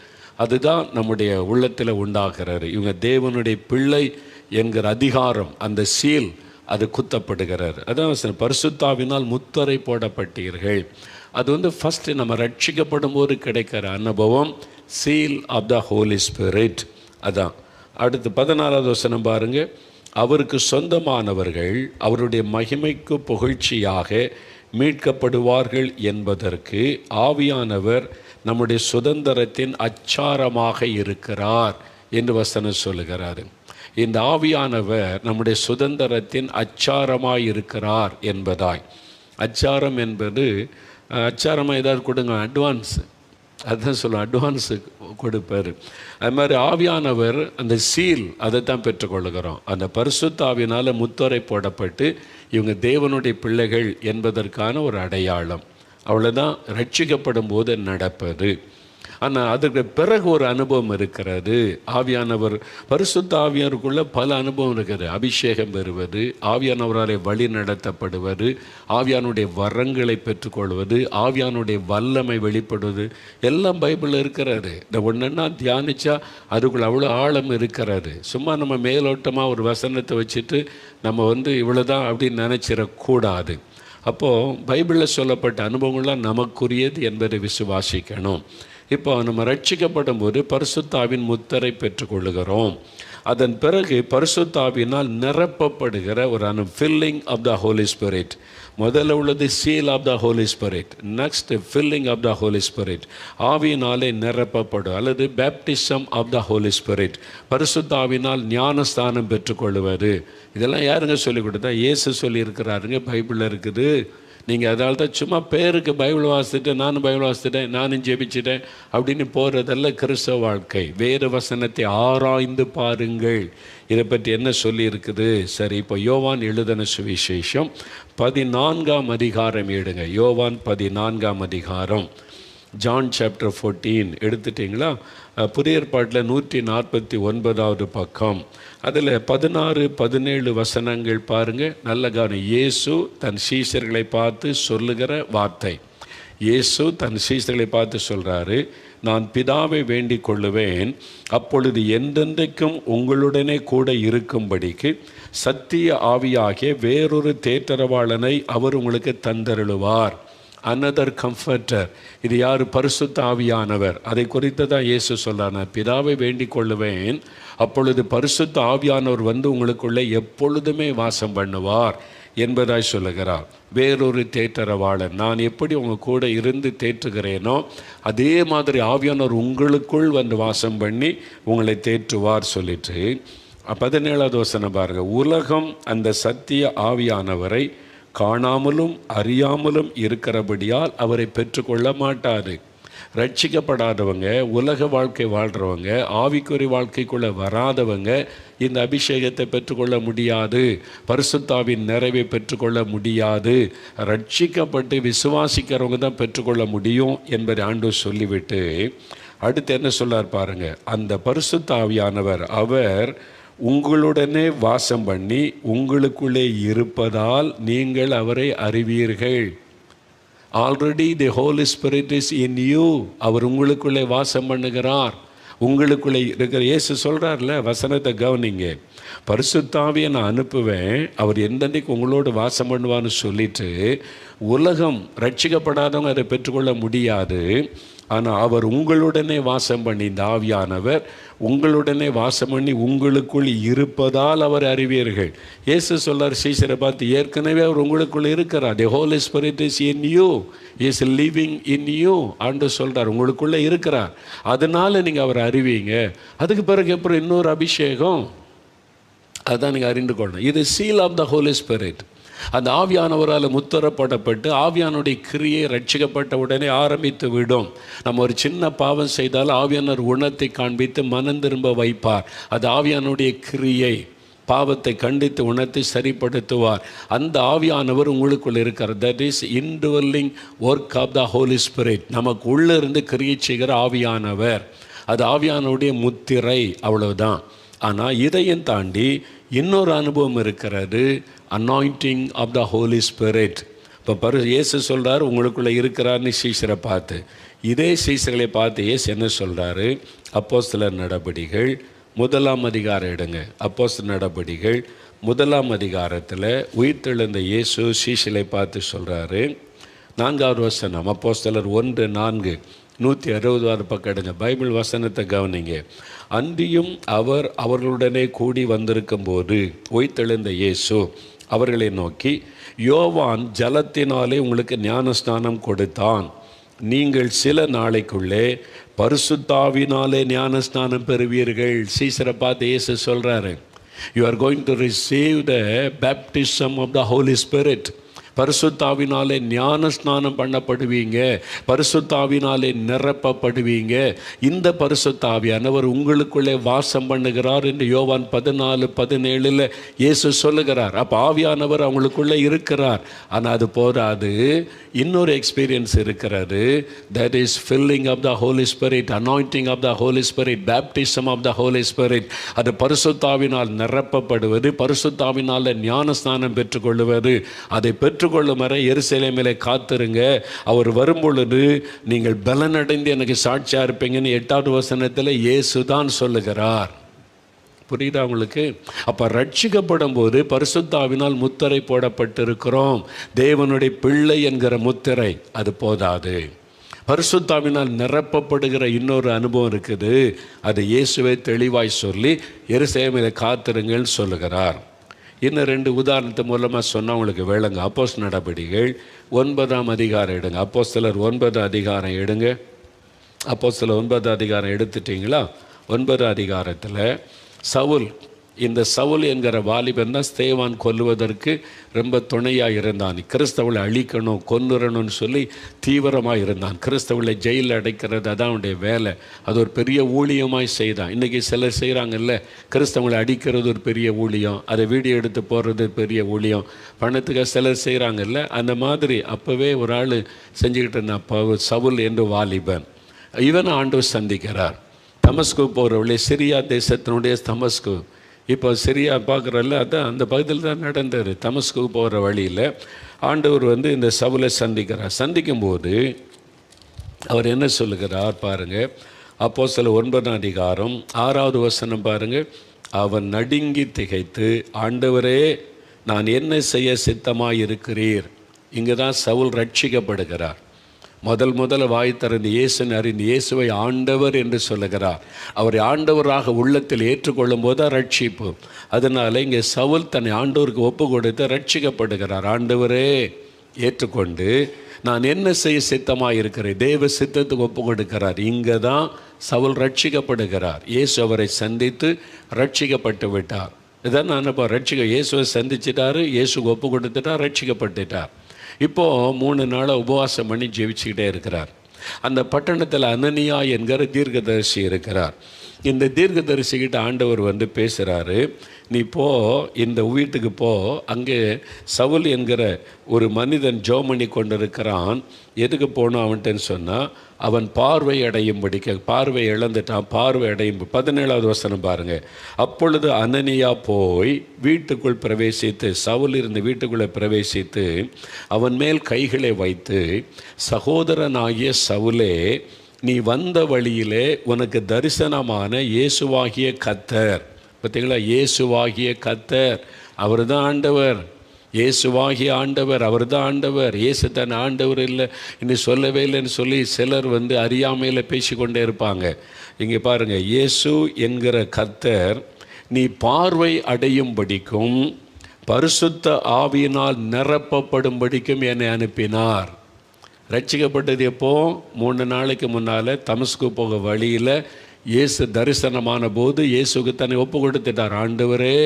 அதுதான் நம்முடைய உள்ளத்தில் உண்டாகிறது. இவங்க தேவனுடைய பிள்ளை என்கிற அதிகாரம், அந்த சீல் அது குத்தப்படுகிறார். அதான் பரிசுத்தாவினால் முத்திரை போடப்பட்டீர்கள். அது ஃபஸ்ட்டு நம்ம ரட்சிக்கப்படும் போது கிடைக்கிற அனுபவம், seal of the Holy Spirit. அதான். அடுத்து 14வது வசனம் பாருங்கள். அவருக்கு சொந்தமானவர்கள் அவருடைய மகிமைக்கு புகழ்ச்சியாக மீட்கப்படுவார்கள் என்பதற்கு ஆவியானவர் நம்முடைய சுதந்திரத்தின் அச்சாரமாக இருக்கிறார் என்று வசனம் சொல்லுகிறார். இந்த ஆவியானவர் நம்முடைய சுதந்திரத்தின் அச்சாரமாக இருக்கிறார் என்பதாய். அச்சாரம் என்பது, அச்சாரமாக ஏதாவது கொடுங்க, அட்வான்ஸு, அதுதான் சொல்லுவோம், அட்வான்ஸு கொடுப்பார். அது மாதிரி ஆவியானவர் அந்த சீல், அதை தான் பெற்றுக்கொள்ளுகிறோம். அந்த பரிசுத்த ஆவியினால் முத்திரை போடப்பட்டு இவங்க தேவனுடைய பிள்ளைகள் என்பதற்கான ஒரு அடையாளம். அவ்வளோதான் ரட்சிக்கப்படும் போது நடப்பது. ஆனால் அதுக்கு பிறகு ஒரு அனுபவம் இருக்கிறது. ஆவியானவர், பரிசுத்த ஆவியாருக்குள்ளே பல அனுபவம் இருக்குது. அபிஷேகம் பெறுவது, ஆவியானவராலே வழி நடத்தப்படுவது, ஆவியானுடைய வரங்களை பெற்றுக்கொள்வது, ஆவியானுடைய வல்லமை வெளிப்படுவது, எல்லாம் பைபிளில் இருக்கிறது. இந்த ஒன்றுன்னா தியானித்தா அதுக்குள்ள அவ்வளோ ஆழம் இருக்கிறது. சும்மா நம்ம மேலோட்டமாக ஒரு வசனத்தை வச்சுட்டு நம்ம இவ்வளோதான் அப்படின்னு நினச்சிடக்கூடாது. அப்போது பைபிளில் சொல்லப்பட்ட அனுபவங்கள்லாம் நமக்குரியது என்பதை விசுவாசிக்கணும். இப்போ நம்ம ரட்சிக்கப்படும் போது பரிசுத்த ஆவியின் முத்திரை பெற்றுக்கொள்ளுகிறோம். அதன் பிறகு பரிசுத்த ஆவியினால் நிரப்பப்படுகிற ஒரு filling of the Holy Spirit. முதல்ல உள்ளது seal of the Holy Spirit, next filling of the Holy Spirit, ஆவியினாலே நிரப்பப்படும், அல்லது baptism of the Holy Spirit, பரிசுத்த ஆவியினால் ஞானஸ்தானம் பெற்றுக்கொள்வது. இதெல்லாம் யாருங்க சொல்லிக் கொடுத்தா? இயேசு சொல்லியிருக்கிறாருங்க, பைபிளில் இருக்குது. நீங்கள் அதனால தான் சும்மா பேருக்கு பைபிள் வாசித்துட்டு நானும் பைபிள் வாசித்துட்டேன், நானும் ஜெபிச்சிட்டேன் அப்படின்னு போகிறதல்ல கிறிஸ்தவ வாழ்க்கை. வேறு வசனத்தை ஆராய்ந்து பாருங்கள், இதை பற்றி என்ன சொல்லியிருக்குது. சரி, இப்போ யோவான் எழுதின சுவிசேஷம் 14ஆம் அதிகாரம் எடுங்க. யோவான் 14ஆம் அதிகாரம், ஜான் சாப்டர் 14 எடுத்துட்டிங்களா? புதிய ஏற்பாட்டில் 149வது பக்கம், அதில் 16-17 வசனங்கள் பாருங்கள், நல்ல கவனம். இயேசு தன் சீஷர்களை பார்த்து சொல்லுகிற வார்த்தை. இயேசு தன் சீஷர்களை பார்த்து சொல்கிறாரு, நான் பிதாவை வேண்டிக் கொள்ளுவேன், அப்பொழுது என்றென்றைக்கும் உங்களுடனே கூட இருக்கும்படிக்கு சத்திய ஆவியாகிய வேறொரு தேற்றரவாளனை அவர் உங்களுக்கு தந்தருளுவார். another comforter. இது யார்? பரிசுத்த ஆவியானவர். அதை குறித்து தான் இயேசு சொல்றார், நான் பிதாவை வேண்டிக் கொள்ளுவேன், அப்பொழுது பரிசுத்த ஆவியானவர் வந்து உங்களுக்குள்ளே எப்பொழுதுமே வாசம் பண்ணுவார் என்பதாய் சொல்லுகிறார். வேறொரு தேற்றரவாளன், நான் எப்படி உங்கள் கூட இருந்து தேற்றுகிறேனோ அதே மாதிரி ஆவியானவர் உங்களுக்குள் வந்து வாசம் பண்ணி உங்களை தேற்றுவார் சொல்லிட்டு 17வது வசனம் பாருங்கள். உலகம் அந்த சத்திய ஆவியானவரை காணாமலும் அறியாமலும் இருக்கிறபடியால் அவரை பெற்றுக்கொள்ள மாட்டாது. ரட்சிக்கப்படாதவங்க, உலக வாழ்க்கை வாழ்கிறவங்க, ஆவிக்குறி வாழ்க்கைக்குள்ளே வராதவங்க இந்த அபிஷேகத்தை பெற்றுக்கொள்ள முடியாது, பரிசுத்தாவின் நிறைவை பெற்றுக்கொள்ள முடியாது. ரட்சிக்கப்பட்டு விசுவாசிக்கிறவங்க தான் பெற்றுக்கொள்ள முடியும் என்பதை ஆண்டவர் சொல்லிவிட்டு அடுத்து என்ன சொல்லார் பாருங்க. அந்த பரிசுத்த ஆவியானவர் அவர் உங்களுடனே வாசம் பண்ணி உங்களுக்குள்ளே இருப்பதால் நீங்கள் அவரை அறிவீர்கள். Already the Holy Spirit is in you. அவர் உங்களுக்குள்ளே வாசம் பண்ணுகிறார், உங்களுக்குள்ளே இருக்கிற. இயேசு சொல்கிறார்ல, வசனத்தை கவனிங்க, பரிசுத்த ஆவியை நான் அனுப்புவேன், அவர் எந்தெந்தைக்கு உங்களோடு வாசம் பண்ணுவான்னு சொல்லிட்டு உலகம் ரட்சிக்கப்படாதவங்க அதை பெற்றுக்கொள்ள முடியாது. ஆனால் அவர் உங்களுடனே வாசம் பண்ணி, இந்த ஆவியானவர் உங்களுடனே வாசம் பண்ணி உங்களுக்குள் இருப்பதால் அவர் அறிவீர்கள். இயேசு சொல்றார் சீஷரை பார்த்து, ஏற்கனவே அவர் உங்களுக்குள் இருக்கிறார். The Holy Spirit is in you, is living in you and சொல்கிறார், உங்களுக்குள்ளே இருக்கிறார், அதனால நீங்கள் அவர் அறிவீங்க. அதுக்கு பிறகு அப்புறம் இன்னொரு அபிஷேகம், அதுதான் நீங்கள் அறிந்து கொள்ளணும். இது seal of the Holy Spirit. அந்த ஆவியானவரால் முத்திரப்படப்பட்டு ஆவியானுடைய கிரியை ரட்சிக்கப்பட்ட உடனே ஆரம்பித்து விடும். நம்ம ஒரு சின்ன பாவம் செய்தால் ஆவியானவர் குணத்தை காண்பித்து மனம் திரும்ப வைப்பார். அது ஆவியானுடைய கிரியை, பாவத்தை கண்டித்து உணர்த்தி சரிப்படுத்துவார். அந்த ஆவியானவர் உங்களுக்குள் இருக்கிறார். That is indwelling work of the Holy Spirit. நமக்கு உள்ளே இருந்து கிரியை செய்கிற ஆவியானவர், அது ஆவியானுடைய முத்திரை, அவ்வளவுதான். ஆனால் இதையும் தாண்டி இன்னொரு அனுபவம் இருக்கிறது, anointing of the Holy Spirit. இப்போ இயேசு சொல்கிறார் உங்களுக்குள்ளே இருக்கிறார்னு சீஷரை பார்த்து. இதே சீஷர்களை பார்த்து இயேசு என்ன சொல்கிறாரு? அப்போஸ்தலர் நடபடிகள் 1ஆம் அதிகாரம் எடுங்க. அப்போஸ்தலர் நடபடிகள் 1ஆம் அதிகாரத்தில் உயிர்த்தெழுந்த இயேசு சீஷரை பார்த்து சொல்கிறாரு, 4வது வசனம், அப்போஸ்தலர் 1:4, 160வது பக்கம் எடுங்க. பைபிள் வசனத்தை கவனிங்க. அன்றியும் அவர் அவர்களுடனே கூடி வந்திருக்கும் போது உயிர்த்தெழுந்த இயேசு அவர்களை நோக்கி, யோவான் ஜலத்தினாலே உங்களுக்கு ஞானஸ்நானம் கொடுத்தான், நீங்கள் சில நாளைக்குள்ளே பரிசுத்தாவினாலே ஞானஸ்நானம் பெறுவீர்கள். சீசரை பார்த்து இயேசு சொல்கிறாரு, you are going to receive the baptism of the Holy Spirit. பரிசுத்தாவினாலே ஞானஸ்நானம் பண்ணப்படுவீங்க, பரிசுத்தாவினாலே நிரப்பப்படுவீங்க. இந்த பரிசுத்தாவியானவர் உங்களுக்குள்ளே வாசம் பண்ணுகிறார் என்று யோவான் 14:17 இயேசு சொல்லுகிறார். அப்போ ஆவியானவர் அவங்களுக்குள்ளே இருக்கிறார். ஆனால் அது போதாது, இன்னொரு எக்ஸ்பீரியன்ஸ் இருக்கிறது. That is filling of the Holy Spirit, anointing of the Holy Spirit, baptism of the Holy Spirit. அது பரிசுத்தாவினால் நிரப்பப்படுவது, பரிசுத்தாவினால் ஞானஸ்நானம் பெற்றுக்கொள்வது. அதை பெற்றுக்கொள்ளும் வரை எருசலேமிலே காத்திருங்க, அவர் வரும்பொழுது நீங்கள் பலனடைந்து எனக்கு சாட்சியாக இருப்பீங்கன்னு 8வது வசனத்தில் இயேசு தான் சொல்லுகிறார். புரியுதா உங்களுக்கு? அப்போ ரட்சிக்கப்படும் போது பரிசுத்தாவினால் முத்திரை போடப்பட்டிருக்கிறோம். தேவனுடைய பிள்ளை என்கிற முத்திரை அது போதாது. பரிசுத்தாவினால் நிரப்பப்படுகிற இன்னொரு அனுபவம் இருக்குது. அது இயேசுவை தெளிவாய் சொல்லி எருசலேமில் காத்திருங்கள்னு சொல்லுகிறார். இன்னும் 2 உதாரணத்து மூலமாக சொன்னால் உங்களுக்கு விளங்க. அப்போஸ்தலர் நடபடிகள் 9ஆம் அதிகாரம் எடுங்க. அப்போஸ்தலர் 9 அதிகாரம் எடுங்க. அப்போஸ்தலர் 9 அதிகாரம் எடுத்துட்டிங்களா? 9 அதிகாரத்தில் சவுல், இந்த சவுல் என்கிற வாலிபன் தான் ஸ்தேவான் கொல்லுவதற்கு ரொம்ப துணையாக இருந்தான். கிறிஸ்தவளை அழிக்கணும், கொன்னுறணும்னு சொல்லி தீவிரமாக இருந்தான். கிறிஸ்தவளை ஜெயிலில் அடைக்கிறது அதான் அவனுடைய வேலை. அது ஒரு பெரிய ஊழியமாய் செய்தான். இன்றைக்கி சிலர் செய்கிறாங்கல்ல, கிறிஸ்தவங்களை அடிக்கிறது ஒரு பெரிய ஊழியம், அதை வீடியோ எடுத்து போடுறது பெரிய ஊழியம், பணத்துக்கு சிலர் செய்கிறாங்கல்ல. அந்த மாதிரி அப்போவே ஒரு ஆள் செஞ்சுக்கிட்டு இருந்தான் சவுல் என்று வாலிபன். இவன் ஆண்டவர் சந்திக்கிறார். தமஸ்கு போகிற வழி, சிரியா தேசத்தினுடைய தமஸ்கு. இப்போ சிரியா பார்க்குறல்ல, அதான் அந்த பகுதியில் தான் நடந்தார். தமஸ்கு போகிற வழியில் ஆண்டவர் இந்த சவுலை சந்திக்கிறார். சந்திக்கும்போது அவர் என்ன சொல்லுகிறார் பாருங்கள். அப்போஸ்தலர் 9ஆம் அதிகாரம் 6வது வசனம் பாருங்கள். அவன் நடுங்கி திகைத்து, ஆண்டவரே, நான் என்ன செய்ய சித்தமாக இருக்கிறீர்? இங்கே தான் சவுல் ரட்சிக்கப்படுகிறார். முதல்ல வாய் திறந்து இயேசுன்னு அறிந்து இயேசுவை ஆண்டவர் என்று சொல்லுகிறார். அவரை ஆண்டவராக உள்ளத்தில் ஏற்றுக்கொள்ளும் போது தான் ரட்சிப்பு. அதனால் இங்கே சவுல் தன்னை ஆண்டவருக்கு ஒப்பு கொடுத்து ரட்சிக்கப்படுகிறார். ஆண்டவரே ஏற்றுக்கொண்டு நான் என்ன செய்ய சித்தமாக இருக்கிறேன், தேவ சித்தத்துக்கு ஒப்பு கொடுக்கிறார். இங்கே தான் சவுல் ரட்சிக்கப்படுகிறார். இயேசு அவரை சந்தித்து ரட்சிக்கப்பட்டு விட்டார். இதான் நான் இயேசுவை சந்திச்சிட்டாரு, இயேசுக்கு ஒப்பு கொடுத்துட்டார், ரட்சிக்கப்பட்டுட்டார். இப்போது 3 நாளாக உபவாசம் பண்ணி ஜெபிச்சுக்கிட்டே இருக்கிறார். அந்த பட்டணத்தில் அனனியா என்கிற தீர்க்கதரிசி இருக்கிறார். இந்த தீர்க்கதரிசிக்கிட்ட ஆண்டவர் பேசுகிறாரு, நீ போ, இந்த வீட்டுக்கு போ, அங்கே சவுல் என்கிற ஒரு மனிதன் ஜெபம் பண்ணி கொண்டிருக்கிறான். எதுக்கு போகணும் அவன்கிட்டன்னு சொன்னால், அவன் பார்வை அடையும்படிக்க, பார்வை இழந்துட்டான், பார்வை அடையும். 17வது வசனம் பாருங்கள். அப்பொழுது அனனியா போய் வீட்டுக்குள் பிரவேசித்து, சவுல் இருந்த வீட்டுக்குள்ளே பிரவேசித்து அவன் மேல் கைகளை வைத்து, சகோதரனாகிய சவுலே, நீ வந்த வழியிலே உனக்கு தரிசனமான இயேசுவாகிய கர்த்தர். பார்த்தீங்களா? இயேசுவாகிய கர்த்தர், அவர் தான் ஆண்டவர். இயேசுவாகிய ஆண்டவர், அவர் தான் ஆண்டவர். இயேசு தன் ஆண்டவர் இல்லை இன்னும் சொல்லவே இல்லைன்னு சொல்லி சிலர் அறியாமையில் பேசிக்கொண்டே இருப்பாங்க. இங்கே பாருங்கள், இயேசு என்கிற கர்த்தர் நீ பார்வை அடையும்படிக்கும் பரிசுத்த ஆவியினால் நிரப்பப்படும்படிக்கும் என்னை அனுப்பினார். ரட்சிக்கப்பட்டது எப்போ? 3 நாளைக்கு முன்னால் தமஸ்கு போக வழியில் இயேசு தரிசனமான போது இயேசுக்கு தன்னை ஒப்பு கொடுத்துட்டார். ஆண்டவரே,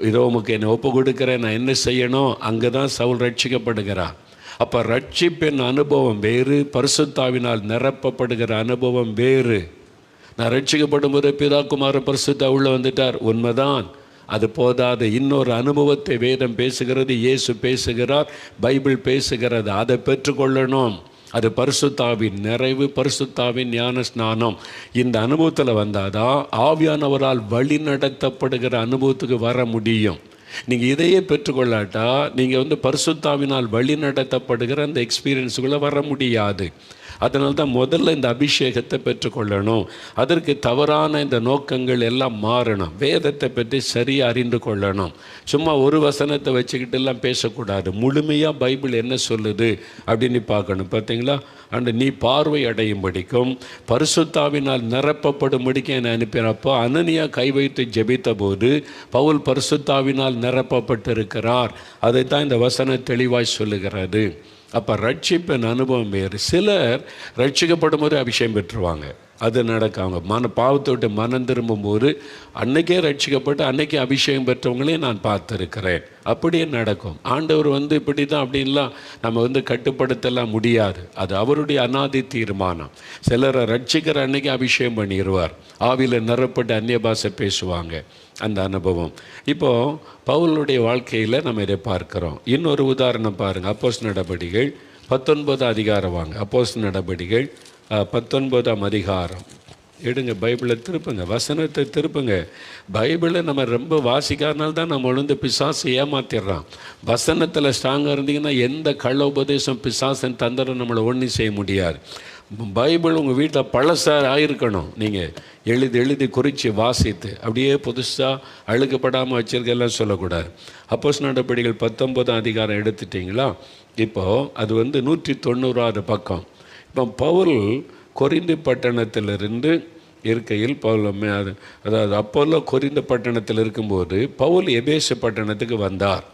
இதோ உமக்கு என்னை ஒப்பு கொடுக்குறேன், நான் என்ன செய்யணும்? அங்கே தான் சவுல் ரட்சிக்கப்படுகிறார். அப்போ ரட்சிப்பின் அனுபவம் வேறு, பரிசுத்தாவினால் நிரப்பப்படுகிற அனுபவம் வேறு. நான் ரட்சிக்கப்படும் போது பிதாகுமார பரிசுத்தா உள்ள வந்துட்டார், உண்மைதான். அது போதாது, இன்னொரு அனுபவத்தை வேதம் பேசுகிறது, இயேசு பேசுகிறார், பைபிள் பேசுகிறது. அதை பெற்றுக்கொள்ளணும். அது பரிசுத்தாவின் நிறைவு, பரிசுத்தாவின் ஞான ஸ்நானம். இந்த அனுபவத்தில் வந்தாதான் ஆவியானவரால் வழி நடத்தப்படுகிற அனுபவத்துக்கு வர முடியும். நீங்கள் இதையே பெற்றுக்கொள்ளாட்டா நீங்கள் பரிசுத்தாவினால் வழி நடத்தப்படுகிற அந்த எக்ஸ்பீரியன்ஸுக்குள்ளே வர முடியாது. அதனால்தான் முதல்ல இந்த அபிஷேகத்தை பெற்றுக்கொள்ளணும். அதற்கு தவறான இந்த நோக்கங்கள் எல்லாம் மாறணும். வேதத்தை பற்றி சரியாக அறிந்து கொள்ளணும். சும்மா ஒரு வசனத்தை வச்சுக்கிட்டு எல்லாம் பேசக்கூடாது. முழுமையாக பைபிள் என்ன சொல்லுது அப்படின்னு பார்க்கணும். பார்த்தீங்களா? நீ பார்வை அடையும்படிக்கும் பரிசுத்தாவினால் நிரப்பப்படும்படிக்கும் என்னை அனுப்பினப்போ அனனியா கை வைத்து ஜெபித்த போது பவுல் பரிசுத்தாவினால் நிரப்பப்பட்டிருக்கிறார். அதைத்தான் இந்த வசனம் தெளிவாய் சொல்லுகிறது. அப்போ ரட்சிப்பின் அனுபவம் வேறு. சிலர் ரட்சிக்கப்படும் போது அபிஷேகம் பெற்றுருவாங்க. அது நடக்காங்க. பாவத்தை விட்டு மனம் திரும்பும்போது அன்னைக்கே ரட்சிக்கப்பட்டு அன்னைக்கே அபிஷேகம் பெற்றவங்களையும் நான் பார்த்துருக்கிறேன். அப்படியே நடக்கும். ஆண்டவர் இப்படி தான் அப்படின்லாம் நம்ம கட்டுப்படுத்தலாம் முடியாது. அது அவருடைய அநாதி தீர்மானம். சிலரை ரட்சிக்கிற அன்னைக்கு அபிஷேகம் பண்ணிடுவார். ஆவியில் நிறப்பட்டு அந்நிய பாஷை பேசுவாங்க. அந்த அனுபவம் இப்போது பவுலுடைய வாழ்க்கையில் நம்ம இதை பார்க்குறோம். இன்னொரு உதாரணம் பாருங்கள். அப்போஸ்தலர் நடபடிகள் 19 அதிகாரம் வாங்க. அப்போஸ்தலர் நடபடிகள் 19ஆம் அதிகாரம் எடுங்க. பைபிளை திருப்புங்க, வசனத்தை திருப்புங்க. பைபிளை நம்ம ரொம்ப வாசிக்காதனால தான் நம்ம பிசாசு ஏமாத்திடுறான். வசனத்தில் ஸ்ட்ராங்காக இருந்தீங்கன்னா எந்த கள்ள உபதேசம் பிசாசன் தந்திரம் நம்மளை ஒன்றும் செய்ய முடியாது. பைபிள் உங்கள் வீட்டில் பழசாக ஆயிருக்கணும். நீங்கள் எழுதி எழுதி குறித்து வாசித்து அப்படியே புதுசாக அழுக்கப்படாமல் வச்சிருக்கெல்லாம் சொல்லக்கூடாது. அப்போஸ்தலர் நடபடிகள் 19ஆம் அதிகாரம் எடுத்துட்டிங்களா? இப்போது அது 190வது பக்கம். இப்போ பவுல் கொரிந்து பட்டணத்திலிருந்து இருக்கையில் அதாவது அப்போல்லோ கொரிந்து பட்டணத்தில் இருக்கும்போது பவுல் எபேசு பட்டணத்துக்கு வந்தார்.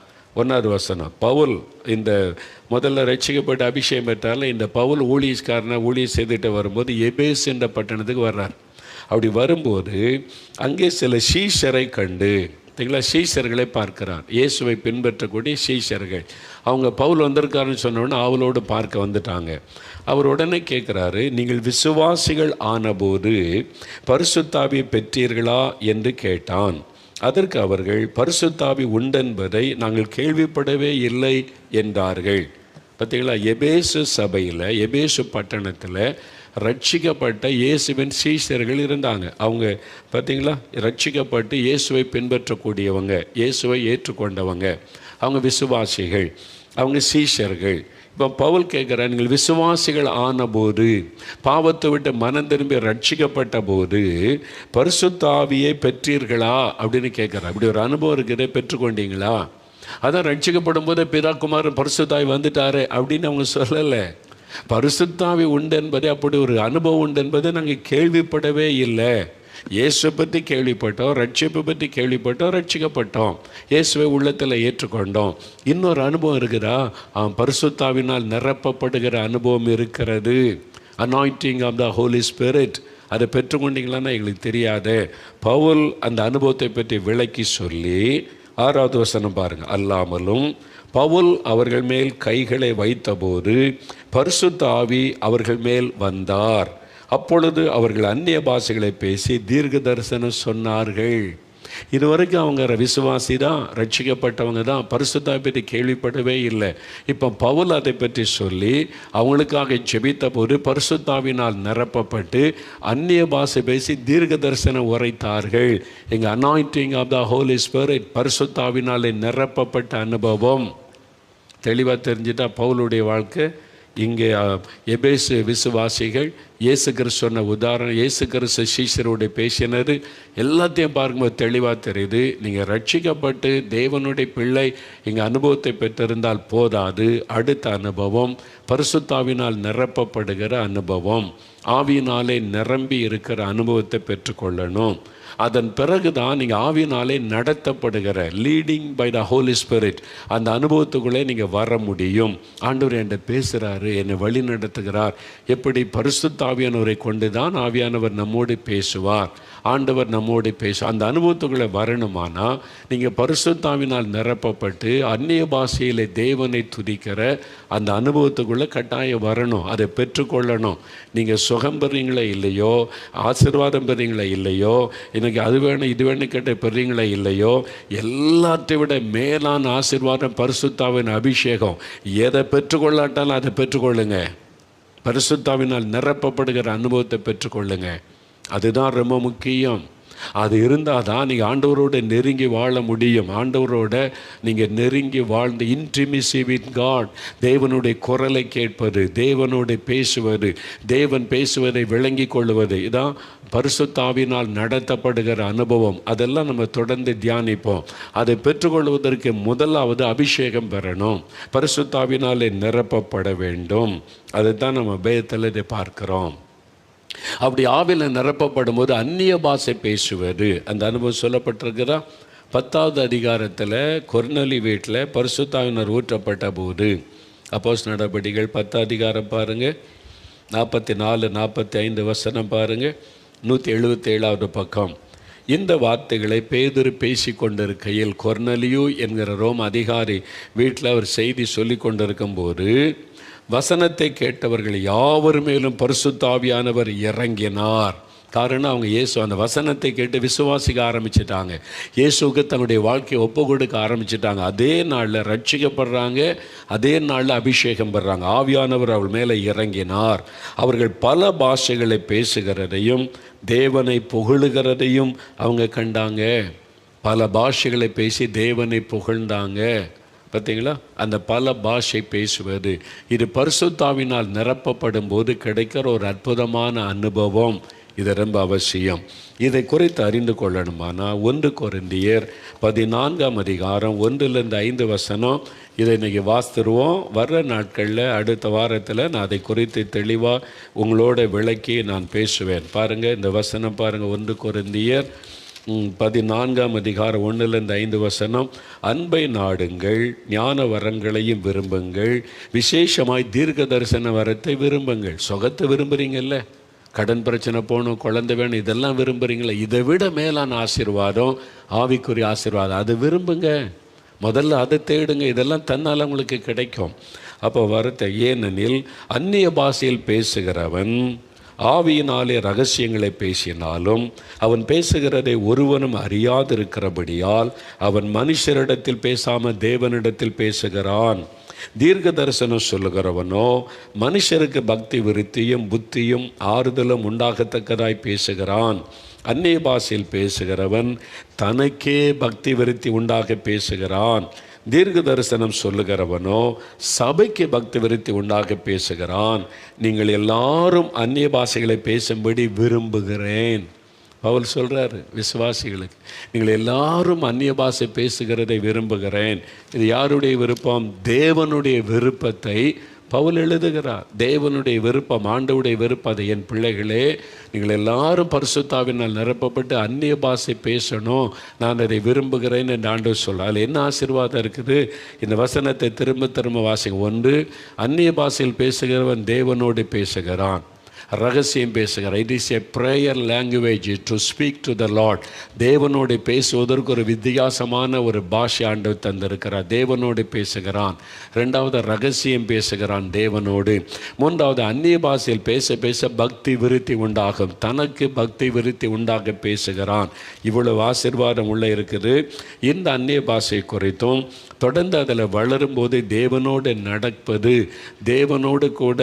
1வது வசனம். பவுல் இந்த முதல்ல ரட்சிக்கப்பட்டு அபிஷேகம் பெற்றால இந்த பவுல் ஊழியம் செய்துட்டு வரும்போது எபேசு என்ற பட்டணத்துக்கு வர்றார். அப்படி வரும்போது அங்கே சில சீஷரை கண்டு, சீஷர்களை பார்க்கிறார். இயேசுவை பின்பற்றக்கூடிய சீஷர்கள். அவங்க பவுல் வந்திருக்காருன்னு சொன்னோன்னே அவளோடு பார்க்க வந்துட்டாங்க. அவர் உடனே கேட்குறாரு, நீங்கள் விசுவாசிகள் ஆனபோது பரிசுத்தாவியை பெற்றீர்களா என்று கேட்டான். அதற்கு அவர்கள் பரிசுத்தாவி உண்டென்பதை நாங்கள் கேள்விப்படவே இல்லை என்றார்கள். பார்த்தீங்களா? எபேசு சபையில், எபேசு பட்டணத்தில் ரட்சிக்கப்பட்ட இயேசுவின் சீஷர்கள் இருந்தாங்க. அவங்க பார்த்தீங்களா, ரட்சிக்கப்பட்டு இயேசுவை பின்பற்றக்கூடியவங்க, இயேசுவை ஏற்றுக்கொண்டவங்க, அவங்க விசுவாசிகள், அவங்க சீஷர்கள். இப்போ பவுல் கேட்குறார், நீங்கள் விசுவாசிகள் ஆனபோது, பாவத்தை விட்டு மனம் திரும்பி ரட்சிக்கப்பட்ட போது பரிசுத்தாவியை பெற்றீர்களா அப்படின்னு கேட்குறார். அப்படி ஒரு அனுபவம் இருக்குது, பெற்றுக்கொண்டீங்களா? அதான் ரட்சிக்கப்படும் போது பிதா குமாரன் பரிசுத்தாவி வந்துட்டாரு அப்படின்னு அவங்க சொல்லலை. பரிசுத்தாவி உண்டு என்பதை, அப்படி ஒரு அனுபவம் உண்டு என்பதை நாங்கள் கேள்விப்படவே இல்லை. இயேசுவை பற்றி கேள்விப்பட்டோம், ரட்சிப்பை பற்றி கேள்விப்பட்டோம், ரட்சிக்கப்பட்டோம், இயேசுவை உள்ளத்தில் ஏற்றுக்கொண்டோம். இன்னொரு அனுபவம் இருக்குதா? பரிசுத்தாவினால் நிரப்பப்படுகிற அனுபவம் இருக்கிறது. Anointing of the Holy Spirit. அதை பெற்றுக்கொண்டீங்களான்னா எங்களுக்கு தெரியாது. பவுல் அந்த அனுபவத்தை பற்றி விளக்கி சொல்லி 6வது வசனம் பாருங்கள். அல்லாமலும் பவுல் அவர்கள் மேல் கைகளை வைத்தபோது பரிசுத்த ஆவி அவர்கள் மேல் வந்தார். அப்பொழுது அவர்கள் அந்நிய பாஷைகளை பேசி தீர்க்க தரிசனம் சொன்னார்கள். இதுவரைக்கும் அவங்க விசுவாசி தான், ரட்சிக்கப்பட்டவங்க தான், பரிசுத்தாவை பற்றி கேள்விப்படவே இல்லை. இப்போ பவுல் அதை பற்றி சொல்லி அவங்களுக்காக ஜெபித்த போது பரிசுத்தாவினால் நிரப்பப்பட்டு அந்நிய பாஷை பேசி தீர்க்க தரிசனம் உரைத்தார்கள். எங்கள் anointing of the Holy Spirit, பரிசுத்தாவினாலே நிரப்பப்பட்ட அனுபவம் தெளிவாக தெரிஞ்சுட்டா பவுலுடைய வாழ்க்கை. இங்கே எபேசு விசுவாசிகள் இயேசு கிறிஸ்து சொன்ன உதாரணம், இயேசு கிறிஸ்து சீஷரோடு பேசினது எல்லாத்தையும் பார்க்கும்போது தெளிவாக தெரியுது. நீங்கள் ரட்சிக்கப்பட்டு தேவனுடைய பிள்ளை இங்கே அனுபவத்தை பெற்றிருந்தால் போதாது. அடுத்த அனுபவம் பரிசுத்தாவினால் நிரப்பப்படுகிற அனுபவம், ஆவியினாலே நிரம்பி இருக்கிற அனுபவத்தை பெற்றுக்கொள்ளணும். அதன் பிறகு தான் நீங்கள் ஆவியினாலே நடத்தப்படுகிற, leading by the Holy Spirit, அந்த அனுபவத்துக்குள்ளே நீங்கள் வர முடியும். ஆண்டவர் என்கிட்ட பேசுகிறாரு, என்னை வழி நடத்துகிறார். எப்படி? பரிசுத்த ஆவியானவரை கொண்டு தான் ஆவியானவர் நம்மோடு பேசுவார். ஆண்டவர் நம்மோடு அந்த அனுபவத்துக்குள்ளே வரணுமானா நீங்கள் பரிசுத்தாவினால் நிரப்பப்பட்டு அந்நிய பாஷையில் தேவனை துதிக்கிற அந்த அனுபவத்துக்குள்ளே கட்டாயம் வரணும். அதை பெற்றுக்கொள்ளணும். நீங்கள் சுகம் பெறீங்களா இல்லையோ, ஆசீர்வாதம் பெறீங்களா இல்லையோ, எனக்கு அது வேணும் இது வேணும் கேட்ட பெறீங்களா இல்லையோ, எல்லாத்தை விட மேலான ஆசீர்வாதம் பரிசுத்தாவின் அபிஷேகம். எதை பெற்றுக்கொள்ளாட்டாலும் அதை பெற்றுக்கொள்ளுங்க. பரிசுத்தாவினால் நிரப்பப்படுகிற அனுபவத்தை பெற்றுக்கொள்ளுங்க. அதுதான் ரொம்ப முக்கியம். அது இருந்தால் தான் நீங்கள் ஆண்டவரோட நெருங்கி வாழ முடியும். ஆண்டவரோட நீங்கள் நெருங்கி வாழ்ந்து இன்டிமிசி வித் காட், தேவனுடைய குரலை கேட்பது, தேவனோட பேசுவது, தேவன் பேசுவதை விளங்கி கொள்வது, இதான் பரிசுத்தாவினால் நடத்தப்படுகிற அனுபவம். அதெல்லாம் நம்ம தொடர்ந்து தியானிப்போம். அதை பெற்றுக்கொள்வதற்கு முதலாவது அபிஷேகம் பெறணும், பரிசுத்தாவினாலே நிரப்பப்பட வேண்டும். அதை தான் நம்ம வேதத்தில் இதை பார்க்கிறோம். அப்படி ஆவியில் நிரப்பப்படும் போது அந்நிய பாஷை பேசுவது, அந்த அனுபவம் சொல்லப்பட்டிருக்கிறா 10வது அதிகாரத்தில். கொர்நேலி வீட்டில் பரிசுத்தாவினர் ஊற்றப்பட்ட போது, அப்போஸ்தலர் நடபடிகள் 10 அதிகாரம் பாருங்கள், 44-45 வசனம் பாருங்கள், 177வது பக்கம். இந்த வார்த்தைகளை பேதுரு பேசி கொண்டிருக்கையில் கொர்நேலியு என்கிற ரோம் அதிகாரி வீட்டில் அவர் செய்தி சொல்லி கொண்டிருக்கும் போது வசனத்தை கேட்டவர்கள் யாவர் மேலும் பரிசுத்த ஆவியானவர் இறங்கினார். காரணம், அவங்க இயேசு அந்த வசனத்தை கேட்டு விசுவாசிக்க ஆரம்பிச்சிட்டாங்க. இயேசுக்கு தன்னுடைய வாழ்க்கையை ஒப்பு கொடுக்க ஆரம்பிச்சிட்டாங்க. அதே நாளில் ரட்சிக்கப்படுறாங்க, அதே நாளில் அபிஷேகம் பெறாங்க. ஆவியானவர் அவள் மேலே இறங்கினார். அவர்கள் பல பாஷைகளை பேசுகிறதையும் தேவனை புகழுகிறதையும் அவங்க கண்டாங்க. பல பாஷைகளை பேசி தேவனை புகழ்ந்தாங்க. பார்த்தீங்களா? அந்த பல பாஷை பேசுவது இது பரிசுத்தாவினால் நிரப்பப்படும் போது கிடைக்கிற ஒரு அற்புதமான அனுபவம். இது ரொம்ப அவசியம். இதை குறித்து அறிந்து கொள்ளணுமானால் 1 கொரிந்தியர் 14ஆம் அதிகாரம் 1-5 இதை இன்றைக்கி வாசித்துருவோம். வர்ற நாட்களில் அடுத்த வாரத்தில் நான் அதை குறித்து தெளிவாக உங்களோட விளக்கி நான் பேசுவேன். பாருங்கள், இந்த வசனம் பாருங்கள். 1 கொரிந்தியர் 14ஆம் அதிகாரம் 1-5 அன்பை நாடுங்கள், ஞான வரங்களையும் விரும்புங்கள், விசேஷமாய் தீர்க்க தரிசன வரத்தை விரும்புங்கள். சொகத்தை விரும்புகிறீங்கல்ல, கடன் பிரச்சனை போகணும், குழந்தை வேணும், இதெல்லாம் விரும்புகிறீங்களே, இதை விட மேலான ஆசீர்வாதம், ஆவிக்குரிய ஆசீர்வாதம், அது விரும்புங்க. முதல்ல அதை தேடுங்க. இதெல்லாம் தன்னால் உங்களுக்கு கிடைக்கும். அப்போ வரத்தை, ஏனெனில் அந்நிய பாஷையில் பேசுகிறவன் ஆவியினாலே ரகசியங்களை பேசினாலும் அவன் பேசுகிறதை ஒருவனும் அறியாதிருக்கிறபடியால் அவன் மனுஷரிடத்தில் பேசாமல் தேவனிடத்தில் பேசுகிறான். தீர்க்க தரிசனம் சொல்லுகிறவனோ மனுஷருக்கு பக்தி விருத்தியும் புத்தியும் ஆறுதலும் உண்டாகத்தக்கதாய் பேசுகிறான். அந்நிய பாஷையில் பேசுகிறவன் தனக்கே பக்தி விருத்தி உண்டாக பேசுகிறான். தீர்க்க தரிசனம் சொல்லுகிறவனோ சபைக்கு பக்தி விருத்தி உண்டாக பேசுகிறான். நீங்கள் எல்லாரும் அந்நிய பாஷைகளை பேசும்படி விரும்புகிறேன். பவுல் சொல்கிறார் விசுவாசிகளுக்கு, நீங்கள் எல்லாரும் அந்நிய பாஷை பேசுகிறதை விரும்புகிறேன். இது யாருடைய விருப்பம்? தேவனுடைய விருப்பத்தை பவுல் எழுதுகிறார். தேவனுடைய விருப்பம், ஆண்டவருடைய விருப்பம். அது, என் பிள்ளைகளே, நீங்கள் எல்லாரும் பரிசுத்தாவினால் நிரப்பப்பட்டு அந்நிய பாஷை பேசணும், நான் அதை விரும்புகிறேன் என்று ஆண்டவர் சொல்ல. அதில் என்ன ஆசீர்வாதம் இருக்குது? இந்த வசனத்தை திரும்ப திரும்ப வாசிங்க. 1, அந்நிய பாஷையில் பேசுகிறவன் தேவனோடு பேசுகிறான், ரகசியம் பேசுகிறார். It is a prayer language to speak to the Lord. தேவனோடு பேசுவதற்கு ஒரு வித்தியாசமான ஒரு பாஷை ஆண்டவர் தந்திருக்கிறார். தேவனோடு பேசுகிறான். 2வது ரகசியம் பேசுகிறான் தேவனோடு. 3வது அந்நிய பாஷையில் பேச பேச பக்தி விருத்தி உண்டாகும். தனக்கு பக்தி விருத்தி உண்டாக பேசுகிறான். இவ்வளவு ஆசீர்வாதம் உள்ள இருக்குது. இந்த அந்நிய பாஷை குறித்தும் தொடர்ந்து அதில் வளரும்போது தேவனோடு நடப்பது, தேவனோடு கூட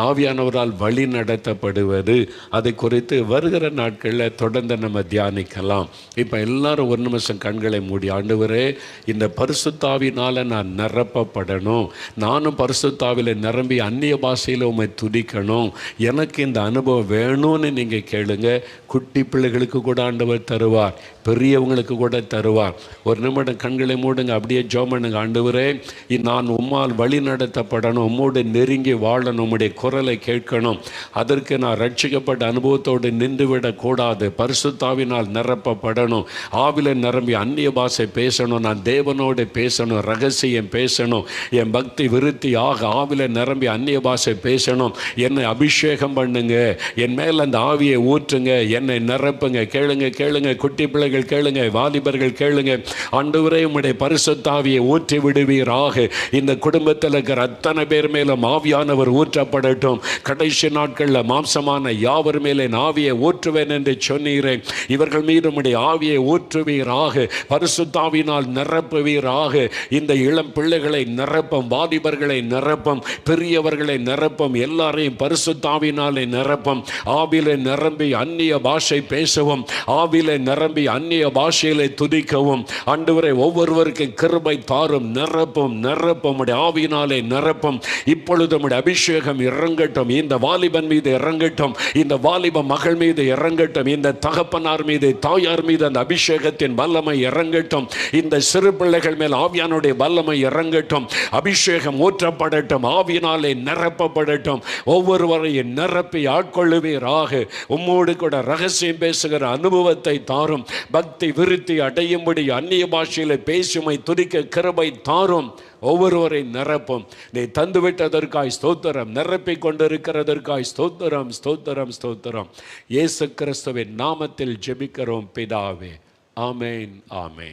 ஆவியானவரால் வழி நடத்தப்படுவது, அதை குறித்து வருகிற நாட்களில் தொடர்ந்து நம்ம தியானிக்கலாம். இப்போ எல்லாரும் ஒரு நிமிஷம் கண்களை மூடி, ஆண்டவரே, இந்த பரிசுத்தாவினால் நான் நிரப்பப்படணும், நானும் பரிசுத்தாவில் நிரம்பி அந்நிய பாஷையில் உம்மை துதிக்கணும், எனக்கு இந்த அனுபவம் வேணும்னு நீங்கள் கேளுங்க. குட்டி பிள்ளைகளுக்கு கூட ஆண்டவர் தருவார், பெரியவங்களுக்கு கூட தருவார். ஒரு நிமிடம் கண்களை மூடுங்க, அப்படியே ஜெபம் பண்ணுங்க. ஆண்டவரே, நான் உம்மால் வழி நடத்தப்படணும், உம்மோடு நெருங்கி வாழணும், உம்முடைய குரலை கேட்கணும். அதற்கு நான் ரட்சிக்கப்பட்ட அனுபவத்தோடு நின்றுவிடக்கூடாது. பரிசுத்தாவினால் நிரப்பப்படணும், ஆவில நிரம்பி அந்நிய பாஷை பேசணும், நான் தேவனோடு பேசணும், ரகசியம் பேசணும், என் பக்தி விருத்தி ஆக ஆவில நிரம்பி அந்நிய பாஷை பேசணும். என்னை அபிஷேகம் பண்ணுங்க, என் மேல் அந்த ஆவியை ஊற்றுங்க, என்னை நிரப்புங்க. கேளுங்க கேளுங்க, குட்டி பிள்ளைகள் கேளுங்க, வாலிபர்கள் கேளுங்க. ஆண்டவரே, உம்முடைய பரிசுத்தாவியை ஊற்றி விடுவீராக. இந்த குடும்பத்தில் இருக்கிற அத்தனை பேர் மேலும் ஆவியானவர் ஊற்றப்படட்டும். கடைசி நாட்களில் மாம்சமான யாவர் மேலே ஆவியை ஊற்றுவேன் என்று சொன்னீரேன். இவர்கள் மீது உம்முடைய ஆவியை ஊற்றுவீராக, பரிசுத்தாவினால் நிரப்புவீராக. இந்த இளம் பிள்ளைகளை நிரப்பும், வாலிபர்களை நிரப்பும், பெரியவர்களை நிரப்பும், எல்லாரையும் பரிசுத்தாவினாலே நிரப்பும். ஆவிலே நிரம்பி அந்நிய பாஷை பேசவும், ஆவிலே நிரம்பி அந்நிய பாஷையிலே துதிக்கவும். ஆண்டவரே, ஒவ்வொருவருக்கு கிருபை தாரும், நிரப்பும் நிரப்பும், ஆவியினாலே நிரப்பும். இப்பொழுது உம்முடைய அபிஷேகம் இறங்கட்டும், இந்த வாலிபன் மீது இறங்கட்டும், இந்த வாலிப மகள் மீது இறங்கட்டும், இந்த தகப்பனார் மீது, தாயார் மீது அந்த அபிஷேகத்தின் வல்லமை இறங்கட்டும். இந்த சிறு பிள்ளைகள் மேல் ஆவியானுடைய வல்லமை இறங்கட்டும். அபிஷேகம் ஊற்றப்படட்டும், ஆவியினாலே நிரப்பப்படட்டும். ஒவ்வொருவரையும் நிரப்பி ஆட்கொள்ளுவீராக. உம்மோடு கூட ரகசியம் பேசுகிற அனுபவத்தை தாரும். பக்தி விருத்தி அடையும்படி அந்நிய பாஷையில பேசுமை துதிக்க கிருபை தாரும். ஒவ்வொருவரை நிரப்பும். நீ தந்துவிட்டதற்காய் ஸ்தோத்திரம், நிரப்பிக் கொண்டிருக்கிறதற்காய் ஸ்தோத்திரம், ஸ்தோத்திரம், ஸ்தோத்திரம். இயேசு கிறிஸ்துவின் நாமத்தில் ஜெபிக்கிறோம் பிதாவே. ஆமேன், ஆமேன்.